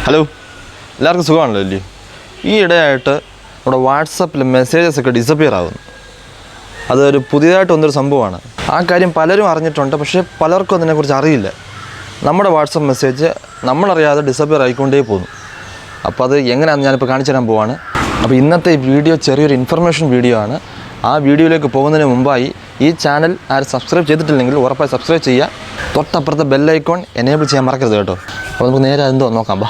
Hello, എല്ലാവർക്കും സുഖമാണല്ലോ അല്ലേ? ഈ ഇടയായിട്ട് നമ്മുടെ വാട്സപ്പിൽ മെസ്സേജസൊക്കെ ഡിസപ്പിയർ ആകുന്നു. അതൊരു പുതിയതായിട്ട് വന്നൊരു സംഭവമാണ്. ആ കാര്യം പലരും അറിഞ്ഞിട്ടുണ്ട്, പക്ഷേ പലർക്കും അതിനെക്കുറിച്ച് അറിയില്ല. നമ്മുടെ വാട്സപ്പ് മെസ്സേജ് നമ്മളറിയാതെ ഡിസപ്പിയർ ആയിക്കൊണ്ടേ പോകുന്നു. അപ്പോൾ അത് എങ്ങനെയാണെന്ന് ഞാനിപ്പോൾ കാണിച്ചു തരാൻ പോവാണ്. അപ്പോൾ ഇന്നത്തെ ഈ വീഡിയോ ചെറിയൊരു ഇൻഫർമേഷൻ വീഡിയോ ആണ്. ആ വീഡിയോയിലേക്ക് പോകുന്നതിന് മുമ്പായി ഈ ചാനൽ ആരും സബ്സ്ക്രൈബ് ചെയ്തിട്ടില്ലെങ്കിൽ ഉറപ്പായി സബ്സ്ക്രൈബ് ചെയ്യുക. തൊട്ടപ്പുറത്തെ ബെല്ലൈക്കോൺ എനേബിൾ ചെയ്യാൻ മറക്കരുത് കേട്ടോ. അപ്പോൾ നമുക്ക് നേരെ എന്തോ നോക്കാം.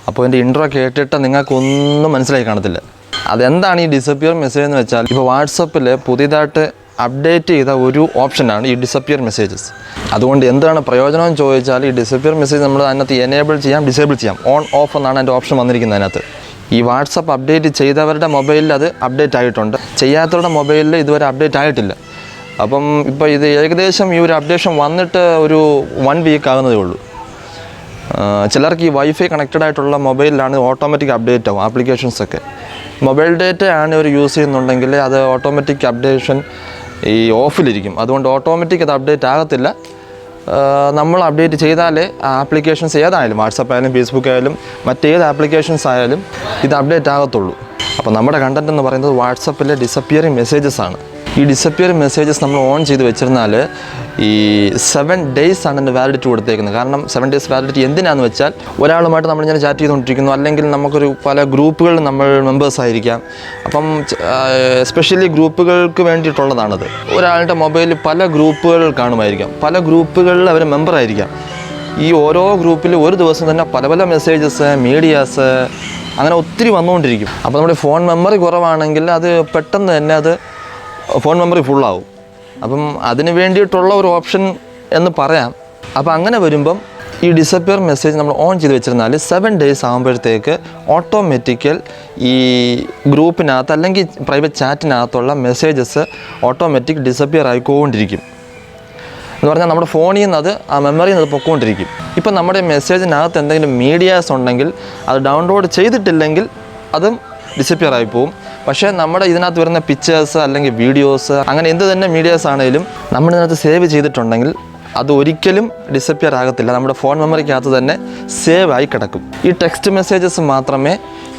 അപ്പോൾ എൻ്റെ ഇൻട്രോ കേട്ടിട്ട് നിങ്ങൾക്കൊന്നും മനസ്സിലായി കാണത്തില്ല. അതെന്താണ് ഈ ഡിസപ്പിയർ മെസ്സേജ് എന്ന് വെച്ചാൽ, ഇപ്പോൾ വാട്സപ്പിൽ പുതിയതായിട്ട് അപ്ഡേറ്റ് ചെയ്ത ഒരു ഓപ്ഷനാണ് ഈ ഡിസപ്പിയർ മെസ്സേജസ്. അതുകൊണ്ട് എന്താണ് പ്രയോജനം എന്ന് ചോദിച്ചാൽ, ഈ ഡിസപ്പിയർ മെസ്സേജ് നമ്മൾ അതിനകത്ത് എനേബിൾ ചെയ്യാം, ഡിസേബിൾ ചെയ്യാം. ഓൺ ഓഫ് എന്നാണ് എൻ്റെ ഓപ്ഷൻ വന്നിരിക്കുന്നത്. അതിനകത്ത് ഈ വാട്സപ്പ് അപ്ഡേറ്റ് ചെയ്തവരുടെ മൊബൈലിൽ അത് അപ്ഡേറ്റ് ആയിട്ടുണ്ട്, ചെയ്യാത്തവരുടെ മൊബൈലിൽ ഇതുവരെ അപ്ഡേറ്റ് ആയിട്ടില്ല. അപ്പം ഇപ്പോൾ ഇത് ഏകദേശം ഈ ഒരു അപ്ഡേഷൻ വന്നിട്ട് ഒരു 1 വീക്ക് ആകുന്നതേ ഉള്ളൂ. ചിലർക്ക് ഈ വൈഫൈ കണക്റ്റഡ് ആയിട്ടുള്ള മൊബൈലിലാണ് ഓട്ടോമാറ്റിക് അപ്ഡേറ്റ് ആവും ആപ്ലിക്കേഷൻസൊക്കെ. മൊബൈൽ ഡേറ്റ ആണ് ഇവർ യൂസ് ചെയ്യുന്നുണ്ടെങ്കിൽ അത് ഓട്ടോമാറ്റിക് അപ്ഡേഷൻ ഈ ഓഫിലിരിക്കും. അതുകൊണ്ട് ഓട്ടോമാറ്റിക് അത് അപ്ഡേറ്റ് ആകത്തില്ല. നമ്മൾ അപ്ഡേറ്റ് ചെയ്താലേ ആ ആപ്ലിക്കേഷൻസ് ഏതായാലും, വാട്സപ്പ് ആയാലും ഫേസ്ബുക്ക് ആയാലും മറ്റേത് ആപ്ലിക്കേഷൻസ് ആയാലും ഇത് അപ്ഡേറ്റ് ആകത്തുള്ളൂ. അപ്പോൾ നമ്മുടെ കണ്ടൻറ്റ് എന്ന് പറയുന്നത് വാട്സപ്പിലെ ഡിസപ്പിയറിങ് മെസ്സേജസ് ആണ്. ഈ ഡിസപ്പിയറിങ് മെസ്സേജസ് നമ്മൾ ഓൺ ചെയ്ത് വെച്ചിരുന്നാൽ ഈ 7 days ആണ് എൻ്റെ വാലിഡിറ്റി കൊടുത്തേക്കുന്നത്. കാരണം 7 days വാലിഡിറ്റി എന്തിനാണെന്ന് വെച്ചാൽ, ഒരാളുമായിട്ട് നമ്മളിങ്ങനെ ചാറ്റ് ചെയ്തുകൊണ്ടിരിക്കുന്നു, അല്ലെങ്കിൽ നമുക്കൊരു പല ഗ്രൂപ്പുകളിൽ നമ്മൾ മെമ്പേഴ്സ് ആയിരിക്കാം. അപ്പം എസ്പെഷ്യലി ഗ്രൂപ്പുകൾക്ക് വേണ്ടിയിട്ടുള്ളതാണത്. ഒരാളുടെ മൊബൈലിൽ പല ഗ്രൂപ്പുകൾ കാണുമായിരിക്കാം, പല ഗ്രൂപ്പുകളിൽ അവർ മെമ്പറായിരിക്കാം. ഈ ഓരോ ഗ്രൂപ്പിൽ ഒരു ദിവസം തന്നെ പല പല മെസ്സേജസ്, മീഡിയാസ് അങ്ങനെ ഒത്തിരി വന്നുകൊണ്ടിരിക്കും. അപ്പോൾ നമ്മുടെ ഫോൺ മെമ്മറി കുറവാണെങ്കിൽ അത് പെട്ടെന്ന് തന്നെ അത് ഫോൺ മെമ്മറി ഫുള്ളാവും. അപ്പം അതിന് വേണ്ടിയിട്ടുള്ള ഒരു ഓപ്ഷൻ എന്ന് പറയാം. അപ്പോൾ അങ്ങനെ വരുമ്പം ഈ ഡിസപ്പിയർ മെസ്സേജ് നമ്മൾ ഓൺ ചെയ്ത് വെച്ചിരുന്നാൽ 7 days ആകുമ്പോഴത്തേക്ക് ഓട്ടോമാറ്റിക്കൽ ഈ ഗ്രൂപ്പിനകത്ത് അല്ലെങ്കിൽ പ്രൈവറ്റ് ചാറ്റിനകത്തുള്ള മെസ്സേജസ് ഓട്ടോമാറ്റിക് ഡിസപ്പിയർ ആയിക്കൊണ്ടിരിക്കും. എന്ന് പറഞ്ഞാൽ നമ്മുടെ ഫോണിൽ നിന്ന് അത് ആ മെമ്മറിയിൽ നിന്ന് അത് പൊയ്ക്കൊണ്ടിരിക്കും. ഇപ്പം നമ്മുടെ മെസ്സേജിനകത്ത് എന്തെങ്കിലും മീഡിയാസ് ഉണ്ടെങ്കിൽ അത് ഡൗൺലോഡ് ചെയ്തിട്ടില്ലെങ്കിൽ അതും ഡിസപ്പിയർ ആയി പോവും. പക്ഷേ നമ്മുടെ ഇതിനകത്ത് വരുന്ന പിക്ചേഴ്സ് അല്ലെങ്കിൽ വീഡിയോസ്, അങ്ങനെ എന്ത് തന്നെ മീഡിയാസ് ആണെങ്കിലും നമ്മളിതിനകത്ത് സേവ് ചെയ്തിട്ടുണ്ടെങ്കിൽ അത് ഒരിക്കലും ഡിസപ്പിയർ ആകത്തില്ല. നമ്മുടെ ഫോൺ മെമ്മറിക്കകത്ത് തന്നെ സേവ് ആയി കിടക്കും. ഈ ടെക്സ്റ്റ് മെസ്സേജസ് മാത്രമേ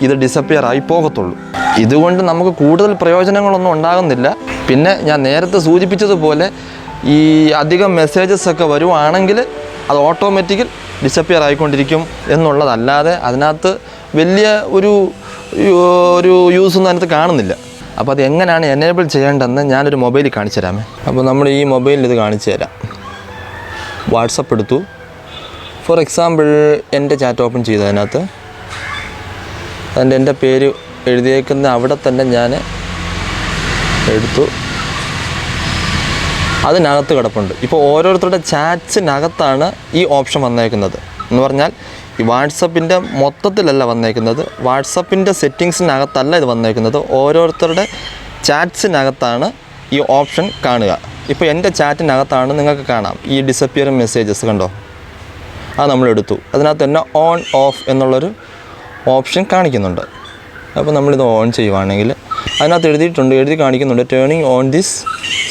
ഇത് ഡിസപ്പിയർ ആയി പോകത്തുള്ളൂ. ഇതുകൊണ്ട് നമുക്ക് കൂടുതൽ പ്രയോജനങ്ങളൊന്നും ഉണ്ടാകുന്നില്ല. പിന്നെ ഞാൻ നേരത്തെ സൂചിപ്പിച്ചതുപോലെ ഈ അധികം മെസ്സേജസ് ഒക്കെ വരുവാണെങ്കിൽ അത് ഓട്ടോമാറ്റിക്കൽ ഡിസപ്പിയർ ആയിക്കൊണ്ടിരിക്കും എന്നുള്ളതല്ലാതെ അതിനകത്ത് വലിയ ഒരു യൂസൊന്നും അതിനകത്ത് കാണുന്നില്ല. അപ്പോൾ അത് എങ്ങനെയാണ് എനേബിൾ ചെയ്യേണ്ടതെന്ന് ഞാനൊരു മൊബൈലിൽ കാണിച്ചു തരാമേ. അപ്പോൾ നമ്മൾ ഈ മൊബൈലിൽ ഇത് കാണിച്ചു തരാം. വാട്സപ്പ് എടുത്തു. ഫോർ എക്സാമ്പിൾ എൻ്റെ ചാറ്റ് ഓപ്പൺ ചെയ്തു. അതിനകത്ത് എൻ്റെ പേര് എഴുതിയേക്കുന്ന അവിടെ തന്നെ ഞാൻ എടുത്തു. അതിനകത്ത് കിടപ്പുണ്ട്. ഇപ്പോൾ ഓരോരുത്തരുടെ ചാറ്റ്സിനകത്താണ് ഈ ഓപ്ഷൻ വന്നേക്കുന്നത്. എന്ന് പറഞ്ഞാൽ ഈ വാട്സപ്പിൻ്റെ മൊത്തത്തിലല്ല വന്നേക്കുന്നത്, വാട്സപ്പിൻ്റെ സെറ്റിങ്സിനകത്തല്ല ഇത് വന്നേക്കുന്നത്, ഓരോരുത്തരുടെ ചാറ്റ്സിനകത്താണ് ഈ ഓപ്ഷൻ കാണുക. ഇപ്പോൾ എൻ്റെ ചാറ്റിനകത്താണ് നിങ്ങൾക്ക് കാണാം ഈ ഡിസപ്പിയറിങ് മെസ്സേജസ്, കണ്ടോ? അത് നമ്മളെടുത്തു. അതിനകത്ത് തന്നെ ഓൺ ഓഫ് എന്നുള്ളൊരു ഓപ്ഷൻ കാണിക്കുന്നുണ്ട്. അപ്പോൾ നമ്മളിത് ഓൺ ചെയ്യുവാണെങ്കിൽ അതിനകത്ത് എഴുതി കാണിക്കുന്നുണ്ട്, turning on this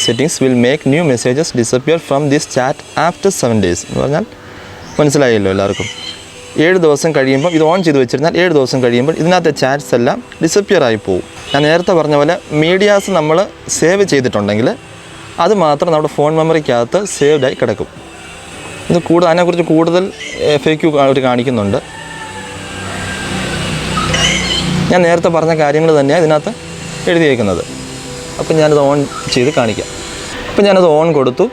settings will make new messages disappear from this chat after 7 days. എന്ന് പറഞ്ഞാൽ മനസ്സിലായല്ലോ എല്ലാവർക്കും. 7 ദിവസം കഴിയുമ്പോൾ ഇത് ഓൺ ചെയ്ത് വെച്ചിരുന്നാൽ 7 ദിവസം കഴിയുമ്പോൾ ഇതിനകത്തെ ചാറ്റ്സ് എല്ലാം ഡിസപ്പിയർ ആയി പോകും. ഞാൻ നേരത്തെ പറഞ്ഞ പോലെ മീഡിയാസ് നമ്മൾ സേവ് ചെയ്തിട്ടുണ്ടെങ്കിൽ അത് മാത്രം നമ്മുടെ ഫോൺ മെമ്മറിക്കകത്ത് സേവ്ഡായി കിടക്കും. ഇത് അതിനെക്കുറിച്ച് കൂടുതൽ FAQ അവർ കാണിക്കുന്നുണ്ട്. ഞാൻ നേരത്തെ പറഞ്ഞ കാര്യങ്ങൾ തന്നെയാണ് ഇതിനകത്ത് എഴുതിയേക്കുന്നത്. അപ്പം ഞാനത് ഓൺ ചെയ്ത് കാണിക്കാം. അപ്പം ഞാനത് ഓൺ കൊടുത്തു,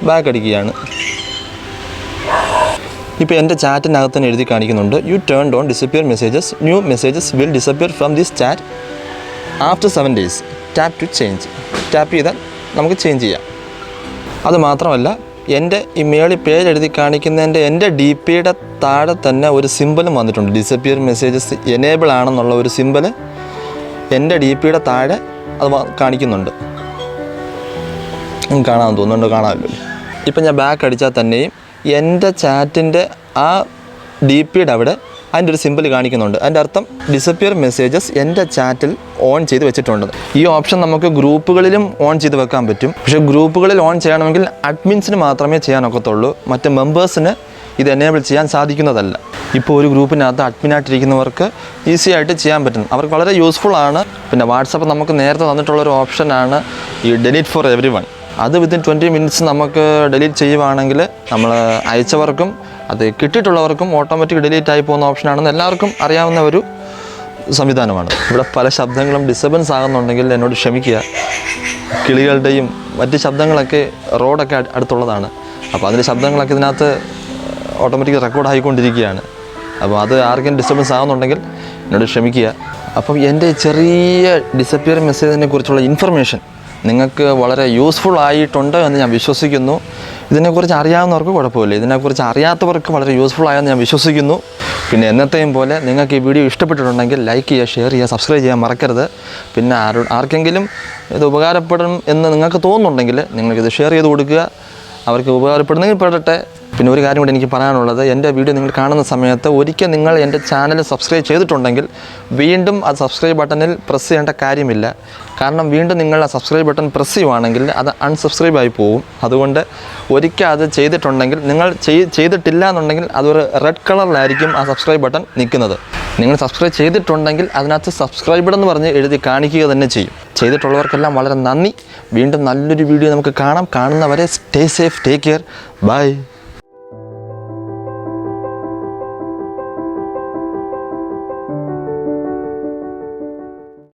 ബാക്ക് അടിക്കുകയാണ്. ഇപ്പോൾ എൻ്റെ ചാറ്റിനകത്ത് തന്നെ എഴുതി കാണിക്കുന്നുണ്ട്, you turn on disappear messages, new messages will disappear from this chat after 7 days. Tap to change. Tap ചെയ്താൽ നമുക്ക് ചേഞ്ച് ചെയ്യാം. അത് മാത്രമല്ല, എൻ്റെ ഈ മേളിൽ പേരെഴുതി കാണിക്കുന്നതിൻ്റെ എൻ്റെ DPയുടെ താഴെ തന്നെ ഒരു സിമ്പലും വന്നിട്ടുണ്ട്. ഡിസപ്പിയർ മെസ്സേജസ് എനേബിൾ ആണെന്നുള്ള ഒരു സിമ്പൽ എൻ്റെ DPയുടെ താഴെ അത് കാണിക്കുന്നുണ്ട്. കാണാമെന്ന് തോന്നുന്നുണ്ട്, കാണാമല്ലോ. ഇപ്പം ഞാൻ ബാക്ക് അടിച്ചാൽ തന്നെയും എൻ്റെ ചാറ്റിൻ്റെ ആ DPയുടെ അവിടെ അതിൻ്റെ ഒരു സിമ്പിൾ കാണിക്കുന്നുണ്ട്. അതിൻ്റെ അർത്ഥം ഡിസപ്പിയർ മെസ്സേജസ് എൻ്റെ ചാറ്റിൽ ഓൺ ചെയ്ത് വെച്ചിട്ടുണ്ട്. ഈ ഓപ്ഷൻ നമുക്ക് ഗ്രൂപ്പുകളിലും ഓൺ ചെയ്ത് വെക്കാൻ പറ്റും. പക്ഷേ ഗ്രൂപ്പുകളിൽ ഓൺ ചെയ്യണമെങ്കിൽ അഡ്മിൻസിന് മാത്രമേ ചെയ്യാനൊക്കത്തുള്ളൂ. മറ്റ് മെമ്പേഴ്സിന് ഇത് എനേബിൾ ചെയ്യാൻ സാധിക്കുന്നതല്ല. ഇപ്പോൾ ഒരു ഗ്രൂപ്പിനകത്ത് അഡ്മിനായിട്ടിരിക്കുന്നവർക്ക് ഈസി ആയിട്ട് ചെയ്യാൻ പറ്റും. അവർക്ക് വളരെ യൂസ്ഫുൾ ആണ്. പിന്നെ വാട്സപ്പ് നമുക്ക് നേരത്തെ തന്നിട്ടുള്ളൊരു ഓപ്ഷനാണ് ഈ ഡിലീറ്റ് ഫോർ എവരി വൺ. അത് വിത്തിൻ 20 മിനിറ്റ്സ് നമുക്ക് ഡിലീറ്റ് ചെയ്യുവാണെങ്കിൽ നമ്മൾ അയച്ചവർക്കും അത് കിട്ടിയിട്ടുള്ളവർക്കും ഓട്ടോമാറ്റിക് ഡിലീറ്റ് ആയി പോകുന്ന ഓപ്ഷനാണെന്ന് എല്ലാവർക്കും അറിയാവുന്ന ഒരു സംവിധാനമാണ്. ഇവിടെ പല ശബ്ദങ്ങളും ഡിസ്റ്റർബൻസ് ആകുന്നുണ്ടെങ്കിൽ എന്നോട് ക്ഷമിക്കുക. കിളികളുടെയും മറ്റ് ശബ്ദങ്ങളൊക്കെ റോഡൊക്കെ അടുത്തുള്ളതാണ്. അപ്പോൾ അതിൻ്റെ ശബ്ദങ്ങളൊക്കെ ഇതിനകത്ത് ഓട്ടോമാറ്റിക് റെക്കോർഡ് ആയിക്കൊണ്ടിരിക്കുകയാണ്. അപ്പോൾ അത് ആർക്കും ഡിസ്റ്റർബൻസ് ആകുന്നുണ്ടെങ്കിൽ എന്നോട് ക്ഷമിക്കുക. അപ്പം എൻ്റെ ചെറിയ ഡിസപ്പിയർ മെസ്സേജിനെ കുറിച്ചുള്ള ഇൻഫർമേഷൻ നിങ്ങൾക്ക് വളരെ യൂസ്ഫുൾ ആയിട്ടുണ്ട് എന്ന് ഞാൻ വിശ്വസിക്കുന്നു. ഇതിനെക്കുറിച്ച് അറിയാവുന്നവർക്ക് കുഴപ്പമില്ല. ഇതിനെക്കുറിച്ച് അറിയാത്തവർക്ക് വളരെ യൂസ്ഫുൾ ആയെന്ന് ഞാൻ വിശ്വസിക്കുന്നു. പിന്നെ എന്നത്തെയും പോലെ നിങ്ങൾക്ക് ഈ വീഡിയോ ഇഷ്ടപ്പെട്ടിട്ടുണ്ടെങ്കിൽ ലൈക്ക് ചെയ്യുക, ഷെയർ ചെയ്യുക, സബ്സ്ക്രൈബ് ചെയ്യാൻ മറക്കരുത്. പിന്നെ ആർക്കെങ്കിലും ഇത് ഉപകാരപ്പെടും എന്ന് നിങ്ങൾക്ക് തോന്നുന്നുണ്ടെങ്കിൽ നിങ്ങൾക്കിത് ഷെയർ ചെയ്ത് കൊടുക്കുക. അവർക്ക് ഉപകാരപ്പെടുന്നെങ്കിൽ പെടട്ടെ. പിന്നെ ഒരു കാര്യം കൂടി എനിക്ക് പറയാനുള്ളത്, എൻ്റെ വീഡിയോ നിങ്ങൾ കാണുന്ന സമയത്ത് ഒരിക്കൽ നിങ്ങൾ എൻ്റെ ചാനൽ സബ്സ്ക്രൈബ് ചെയ്തിട്ടുണ്ടെങ്കിൽ വീണ്ടും ആ സബ്സ്ക്രൈബ് ബട്ടണിൽ പ്രസ് ചെയ്യേണ്ട കാര്യമില്ല. കാരണം വീണ്ടും നിങ്ങൾ ആ സബ്സ്ക്രൈബ് ബട്ടൺ പ്രസ് ചെയ്യുവാണെങ്കിൽ അത് അൺസബ്സ്ക്രൈബ് ആയി പോകും. അതുകൊണ്ട് ഒരിക്കൽ അത് ചെയ്തിട്ടുണ്ടെങ്കിൽ, നിങ്ങൾ ചെയ്തിട്ടില്ല എന്നുണ്ടെങ്കിൽ അതൊരു റെഡ് കളറിലായിരിക്കും ആ സബ്സ്ക്രൈബ് ബട്ടൺ നിൽക്കുന്നത്. നിങ്ങൾ സബ്സ്ക്രൈബ് ചെയ്തിട്ടുണ്ടെങ്കിൽ അതിനകത്ത് സബ്സ്ക്രൈബഡ് എന്ന് പറഞ്ഞ് എഴുതി കാണിക്കുക തന്നെ ചെയ്യും. ചെയ്തിട്ടുള്ളവർക്കെല്ലാം വളരെ നന്ദി. വീണ്ടും നല്ലൊരു വീഡിയോ നമുക്ക് കാണാം. കാണുന്നവരെ stay safe, take care, by.